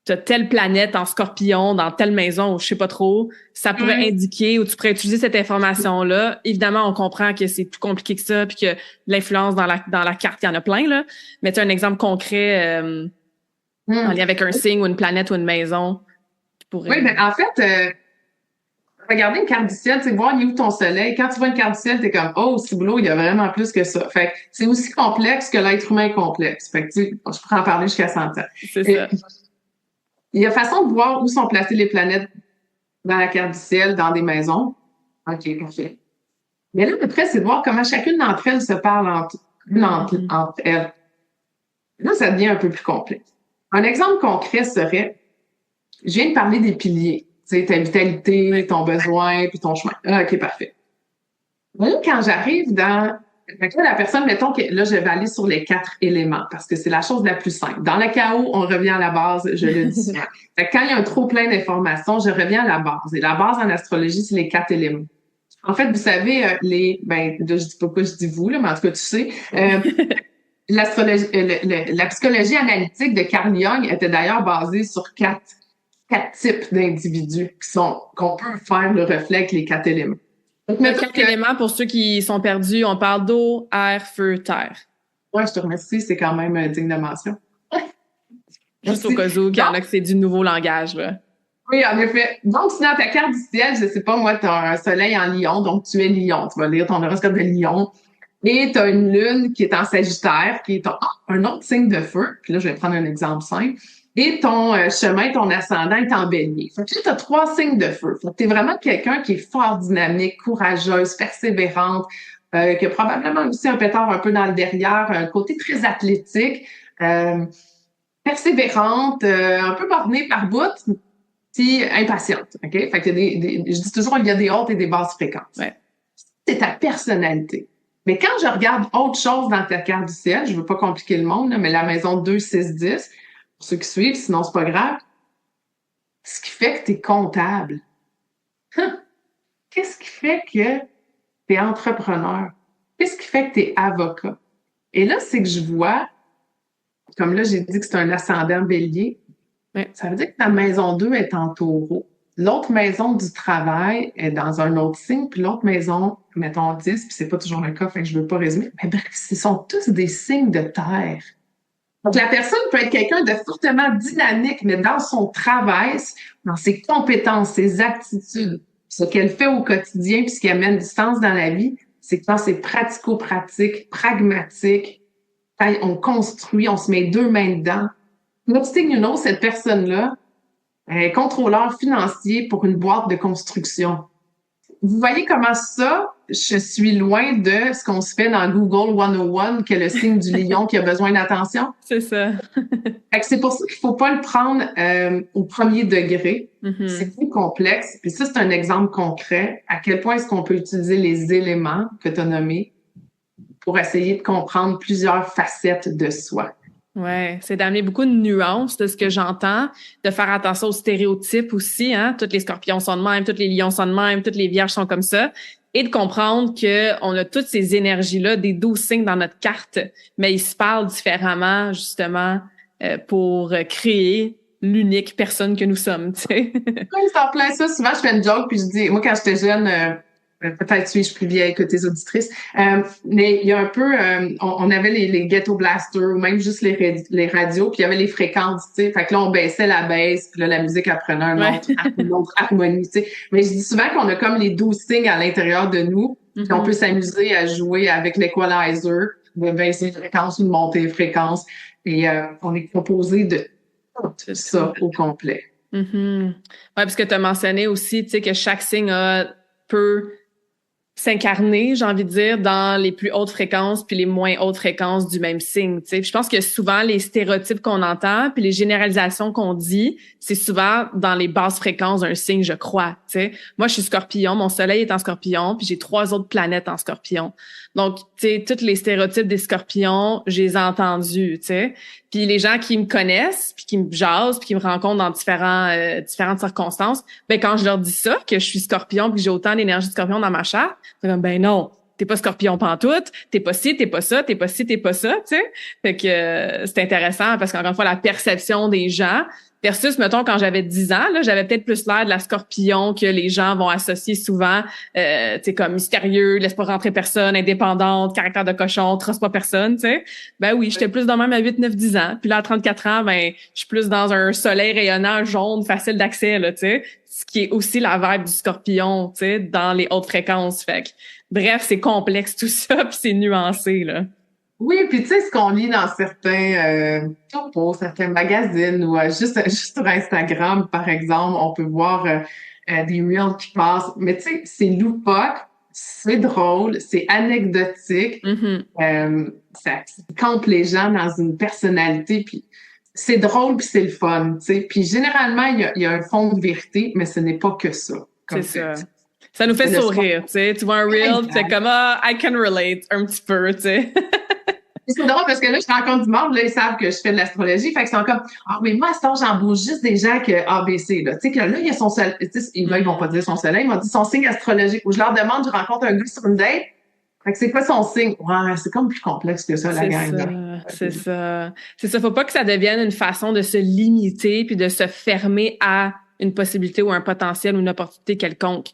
t'as telle planète en Scorpion dans telle maison ou je sais pas trop, ça pourrait indiquer ou tu pourrais utiliser cette information-là. Évidemment, on comprend que c'est plus compliqué que ça puis que l'influence dans la carte, il y en a plein, là. Mais tu as un exemple concret en lien avec un signe ou une planète ou une maison. Oui, mais en fait, regarder une carte du ciel, tu sais, voir où ton soleil. Quand tu vois une carte du ciel, t'es comme, oh, ciboulot, il y a vraiment plus que ça. Fait que c'est aussi complexe que l'être humain est complexe. Fait que, tu sais, je pourrais en parler jusqu'à 100 ans. C'est ça. Il y a façon de voir où sont placées les planètes dans la carte du ciel, dans des maisons. OK, parfait. Mais là, après, c'est de voir comment chacune d'entre elles se parle entre elles. Là, ça devient un peu plus complexe. Un exemple concret serait, je viens de parler des piliers. Tu sais, ta vitalité, ton besoin, puis ton chemin. Ah, OK, parfait. Là, quand j'arrive dans... Fait que là, la personne, mettons que là, je vais aller sur les 4 éléments parce que c'est la chose la plus simple. Dans le chaos, on revient à la base, je le dis souvent. Fait que quand il y a un trop plein d'informations, je reviens à la base. Et la base en astrologie, c'est les 4 éléments. En fait, vous savez, je dis pas pourquoi je dis vous, là, mais en tout cas, tu sais, l'astrologie, la psychologie analytique de Carl Jung était d'ailleurs basée sur quatre types d'individus qu'on peut faire le reflet avec les 4 éléments. Donc, les 4 éléments, pour ceux qui sont perdus, on parle d'eau, air, feu, terre. Ouais, je te remercie, c'est quand même digne de mention. Juste au cas où, qu'il y en a que c'est du nouveau langage, là. Oui, en effet. Donc, si dans ta carte du ciel, je sais pas, moi, tu as un soleil en lion, donc tu es lion. Tu vas lire ton horoscope de lion. Et tu as une lune qui est en sagittaire, qui est un autre signe de feu. Puis là, je vais prendre un exemple simple. Et ton chemin, ton ascendant est en bélier. Fait que là, tu as 3 signes de feu. Fait que tu es vraiment quelqu'un qui est fort dynamique, courageuse, persévérante, qui a probablement aussi un pétard un peu dans le derrière, un côté très athlétique, persévérante, un peu bornée par bout, puis impatiente. OK? Fait que je dis toujours, il y a des hautes et des basses fréquences. Ouais. C'est ta personnalité. Mais quand je regarde autre chose dans ta carte du ciel, je veux pas compliquer le monde, là, mais la maison 2, 6, 10, pour ceux qui suivent, sinon c'est pas grave, ce qui fait que tu es comptable. Qu'est-ce qui fait que tu es entrepreneur? Qu'est-ce qui fait que tu es avocat? Et là, c'est que je vois, comme là, j'ai dit que c'est un ascendant bélier, ça veut dire que ta maison 2 est en taureau. L'autre maison du travail est dans un autre signe, puis l'autre maison, mettons 10, puis c'est pas toujours le cas, fait que je veux pas résumer. Mais bref, ce sont tous des signes de terre. Donc, la personne peut être quelqu'un de fortement dynamique, mais dans son travail, dans ses compétences, ses attitudes, ce qu'elle fait au quotidien, puis ce qui amène du sens dans la vie, c'est que quand c'est pratico-pratique, pragmatique, on construit, on se met 2 mains dedans. Notre signe Uno, cette personne-là, est contrôleur financier pour une boîte de construction. Vous voyez comment ça, je suis loin de ce qu'on se fait dans Google 101, qui est le signe du lion qui a besoin d'attention. C'est ça. Fait que c'est pour ça qu'il faut pas le prendre au premier degré. Mm-hmm. C'est plus complexe. Puis ça, c'est un exemple concret. À quel point est-ce qu'on peut utiliser les éléments que tu as nommés pour essayer de comprendre plusieurs facettes de soi. Ouais, c'est d'amener beaucoup de nuances de ce que j'entends, de faire attention aux stéréotypes aussi, hein. Tous les scorpions sont de même, tous les lions sont de même, toutes les vierges sont comme ça. Et de comprendre que on a toutes ces énergies-là, des 12 signes dans notre carte, mais ils se parlent différemment, justement, pour créer l'unique personne que nous sommes, tu sais. Oui, c'est en plein ça. Souvent, je fais une joke, puis je dis, moi, quand j'étais jeune, peut-être suis-je plus vieille que tes auditrices, mais il y a un peu, on avait les ghetto blasters ou même juste les radios, puis il y avait les fréquences, tu sais. Fait que là, on baissait la baisse, puis là, la musique apprenait une autre harmonie, tu sais. Mais je dis souvent qu'on a comme les 12 signes à l'intérieur de nous, puis on peut s'amuser à jouer avec l'equalizer, de baisser les fréquences ou de monter les fréquences. Et on est composé de tout ça au complet. Mm-hmm. Ouais, parce que tu as mentionné aussi, tu sais, que chaque signe peut s'incarner, j'ai envie de dire, dans les plus hautes fréquences puis les moins hautes fréquences du même signe, tu sais. Je pense que souvent les stéréotypes qu'on entend puis les généralisations qu'on dit, c'est souvent dans les basses fréquences d'un signe, je crois, tu sais. Moi, je suis Scorpion, mon soleil est en Scorpion, puis j'ai 3 autres planètes en Scorpion. Donc, tu sais, tous les stéréotypes des Scorpions, je les ai entendus, tu sais. Puis les gens qui me connaissent, puis qui me jasent, puis qui me rencontrent dans différentes circonstances, ben quand je leur dis ça, que je suis Scorpion, puis que j'ai autant d'énergie de Scorpion dans ma charte, c'est comme ben non, t'es pas scorpion pantoute, t'es pas ci, t'es pas ça, t'es pas ci, t'es pas ça, tu sais. Fait que c'est intéressant parce qu'encore une fois, la perception des gens versus, mettons, quand j'avais 10 ans, là, j'avais peut-être plus l'air de la scorpion que les gens vont associer souvent, tu sais, comme mystérieux, laisse pas rentrer personne, indépendante, caractère de cochon, trosse pas personne, tu sais. Ben oui, j'étais plus dans même à 8, 9, 10 ans. Puis là, à 34 ans, ben, je suis plus dans un soleil rayonnant, jaune, facile d'accès, là, tu sais. Ce qui est aussi la vibe du scorpion, tu sais, dans les hautes fréquences. Fait que, bref, c'est complexe tout ça, puis c'est nuancé, là. Oui, puis tu sais, ce qu'on lit dans certains topos, certains magazines ou juste sur Instagram, par exemple, on peut voir des reels qui passent. Mais tu sais, c'est loufoque, c'est drôle, c'est anecdotique. Ça campe les gens dans une personnalité, puis c'est drôle, puis c'est le fun, tu sais. Puis généralement, il y a un fond de vérité, mais ce n'est pas que ça. C'est ça. Ça nous fait sourire, tu sais. Tu vois un reel, c'est comme, I can relate un petit peu, tu sais. C'est drôle parce que là, je rencontre du monde, là, ils savent que je fais de l'astrologie. Fait qu'ils sont comme, oui, moi, à ce temps, j'embauche juste des gens que ABC, là. Tu sais, que là, il y a son soleil, ils vont pas dire son soleil, ils m'ont dit son signe astrologique. Où je leur demande, je rencontre un gars sur une date. Fait que c'est quoi son signe? Ouais, c'est comme plus complexe que ça, la gang. C'est ça. C'est ça. Faut pas que ça devienne une façon de se limiter puis de se fermer à une possibilité ou un potentiel ou une opportunité quelconque.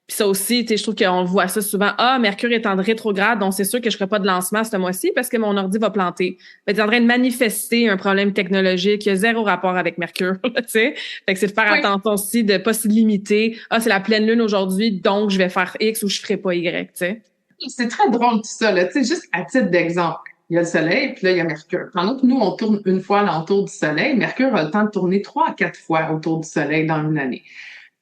Puis ça aussi, tu sais, je trouve qu'on voit ça souvent. Ah, Mercure est en rétrograde, donc c'est sûr que je ferai pas de lancement ce mois-ci parce que mon ordi va planter. Ben, t'es en train de manifester un problème technologique qui a zéro rapport avec Mercure, tu sais. Fait que c'est de faire attention aussi de pas se limiter. Ah, c'est la pleine lune aujourd'hui, donc je vais faire X ou je ferai pas Y, tu sais. C'est très drôle tout ça, là. Tu sais, juste à titre d'exemple. Il y a le Soleil, puis là, il y a Mercure. Pendant que nous, on tourne une fois l'entour du Soleil, Mercure a le temps de tourner 3 à 4 fois autour du Soleil dans une année.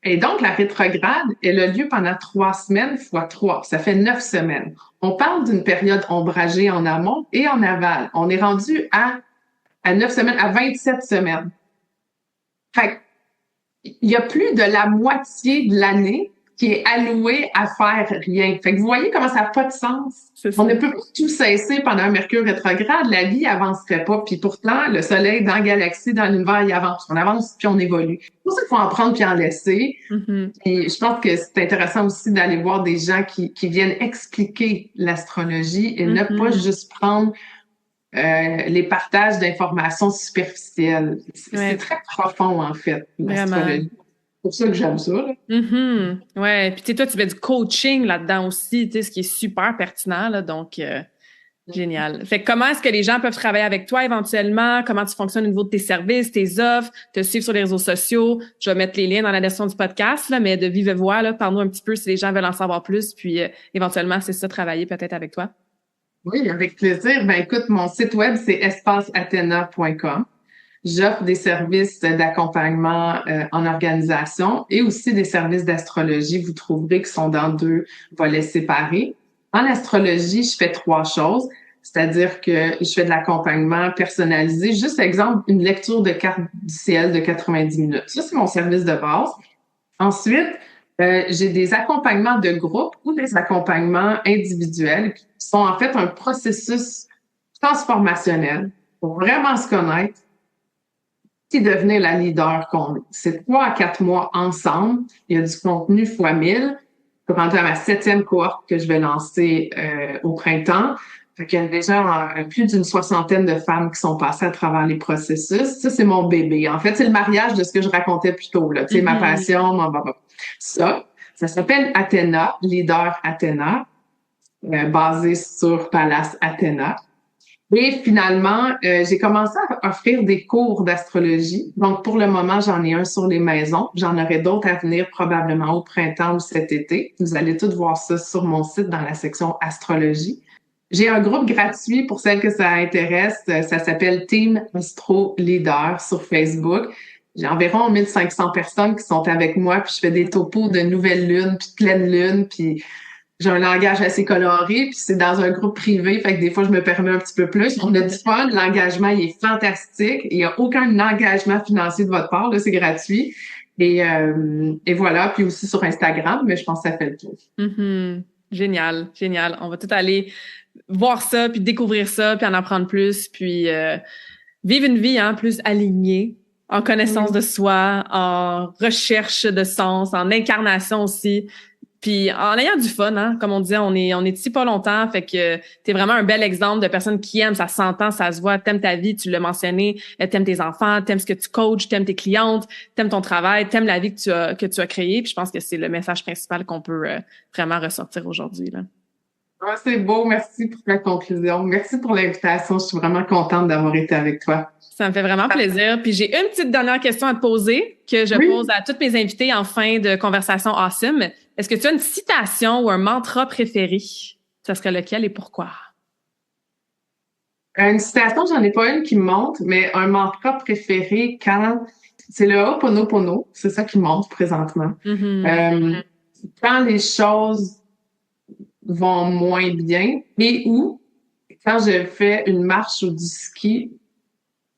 Et donc, la rétrograde, elle a lieu pendant 3 semaines fois 3. Ça fait 9 semaines. On parle d'une période ombragée en amont et en aval. On est rendu à 9 semaines, à 27 semaines. Fait il y a plus de la moitié de l'année qui est allouée à faire rien. Fait que vous voyez comment ça n'a pas de sens. On ne peut pas tout cesser pendant un Mercure rétrograde. La vie avancerait pas. Puis pourtant, le Soleil dans la galaxie, dans l'univers, il avance. On avance puis on évolue. C'est pour ça qu'il faut en prendre puis en laisser. Et je pense que c'est intéressant aussi d'aller voir des gens qui viennent expliquer l'astrologie et ne pas juste prendre les partages d'informations superficielles. C'est très profond, en fait, l'astrologie. C'est pour ça que j'aime ça. Là. Ouais, puis tu sais, toi, tu fais du coaching là-dedans aussi, tu sais, ce qui est super pertinent, là, donc génial. Fait que comment est-ce que les gens peuvent travailler avec toi éventuellement? Comment tu fonctionnes au niveau de tes services, tes offres, te suivre sur les réseaux sociaux? Je vais mettre les liens dans la description du podcast, là, mais de vive voix, là, parle-nous un petit peu si les gens veulent en savoir plus, puis éventuellement, c'est ça, travailler peut-être avec toi. Oui, avec plaisir. Ben écoute, mon site web, c'est espaceathena.com. J'offre des services d'accompagnement en organisation et aussi des services d'astrologie. Vous trouverez qu'ils sont dans 2 volets séparés. En astrologie, je fais 3 choses, c'est-à-dire que je fais de l'accompagnement personnalisé. Juste exemple, une lecture de carte du ciel de 90 minutes. Ça, c'est mon service de base. Ensuite, j'ai des accompagnements de groupe ou des accompagnements individuels qui sont en fait un processus transformationnel pour vraiment se connaître et devenir la leader qu'on est. C'est 3 à 4 mois ensemble. Il y a du contenu fois 1000. Je suis rendue à ma 7e cohorte que je vais lancer au printemps. Fait qu'il y a déjà plus d'une 60aine de femmes qui sont passées à travers les processus. Ça, c'est mon bébé. En fait, c'est le mariage de ce que je racontais plus tôt. Là. Tu sais, ma passion, ça s'appelle Athéna, Leader Athéna, basé sur Pallas Athéna. Et finalement, j'ai commencé à offrir des cours d'astrologie. Donc, pour le moment, j'en ai un sur les maisons. J'en aurai d'autres à venir probablement au printemps ou cet été. Vous allez tous voir ça sur mon site dans la section astrologie. J'ai un groupe gratuit pour celles que ça intéresse. Ça s'appelle Team Astro Leader sur Facebook. J'ai environ 1500 personnes qui sont avec moi, puis je fais des topos de nouvelle lune, puis de pleine lune, puis j'ai un langage assez coloré, puis c'est dans un groupe privé, fait que des fois, je me permets un petit peu plus. On a du fun, l'engagement, il est fantastique. Il n'y a aucun engagement financier de votre part, là, c'est gratuit. Et voilà, puis aussi sur Instagram, mais je pense que ça fait le tour. Génial, génial. On va tout aller voir ça, puis découvrir ça, puis en apprendre plus, puis vivre une vie plus alignée, en connaissance de soi, en recherche de sens, en incarnation aussi. Puis en ayant du fun, hein, comme on disait, on est ici pas longtemps, fait que t'es vraiment un bel exemple de personne qui aime, ça s'entend, ça se voit, t'aimes ta vie, tu l'as mentionné, t'aimes tes enfants, t'aimes ce que tu coaches, t'aimes tes clientes, t'aimes ton travail, t'aimes la vie que tu as créée. Puis je pense que c'est le message principal qu'on peut vraiment ressortir aujourd'hui, là. Ah, c'est beau, merci pour la conclusion. Merci pour l'invitation. Je suis vraiment contente d'avoir été avec toi. Ça me fait vraiment plaisir. Puis j'ai une petite dernière question à te poser que je Oui. pose à toutes mes invités en fin de conversation awesome. Est-ce que tu as une citation ou un mantra préféré? Ça serait lequel et pourquoi? Une citation, j'en ai pas une qui me monte, mais un mantra préféré c'est le Ho'oponopono, c'est ça qui monte présentement. Mm-hmm. Quand les choses vont moins bien et ou quand je fais une marche ou du ski,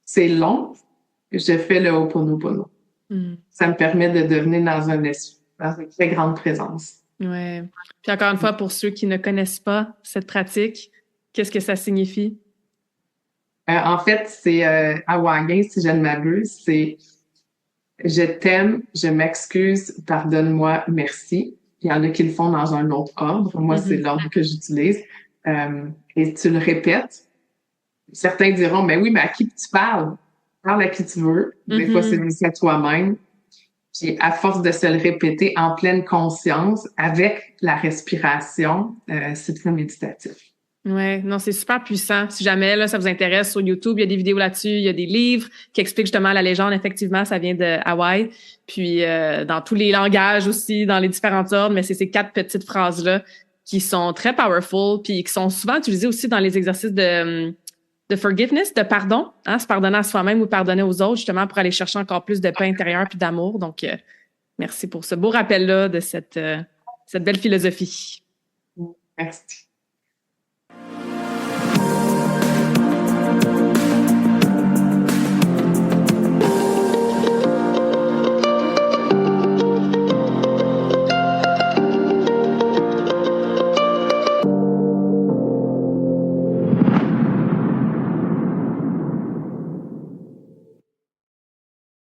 c'est long, je fais le Ho'oponopono. Mm. Ça me permet de devenir dans une très grande présence. Ouais. Puis encore une fois, pour ceux qui ne connaissent pas cette pratique, qu'est-ce que ça signifie? En fait, c'est hawaïen, si je ne m'abuse, c'est je t'aime, je m'excuse, pardonne-moi, merci. Il y en a qui le font dans un autre ordre. Moi, c'est l'ordre que j'utilise. Et tu le répètes. Certains diront, mais oui, mais à qui tu parles? Parle à qui tu veux. Des fois, c'est juste à toi-même. Puis, à force de se le répéter en pleine conscience, avec la respiration, c'est très méditatif. Ouais, non, c'est super puissant. Si jamais là, ça vous intéresse, sur YouTube, il y a des vidéos là-dessus, il y a des livres qui expliquent justement la légende. Effectivement, ça vient de Hawaï. Puis dans tous les langages aussi, dans les différents ordres, mais c'est ces 4 petites phrases-là qui sont très powerful, puis qui sont souvent utilisées aussi dans les exercices de forgiveness, de pardon, hein, se pardonner à soi-même ou pardonner aux autres, justement, pour aller chercher encore plus de paix intérieur puis d'amour. Donc, merci pour ce beau rappel-là de cette belle philosophie. Merci.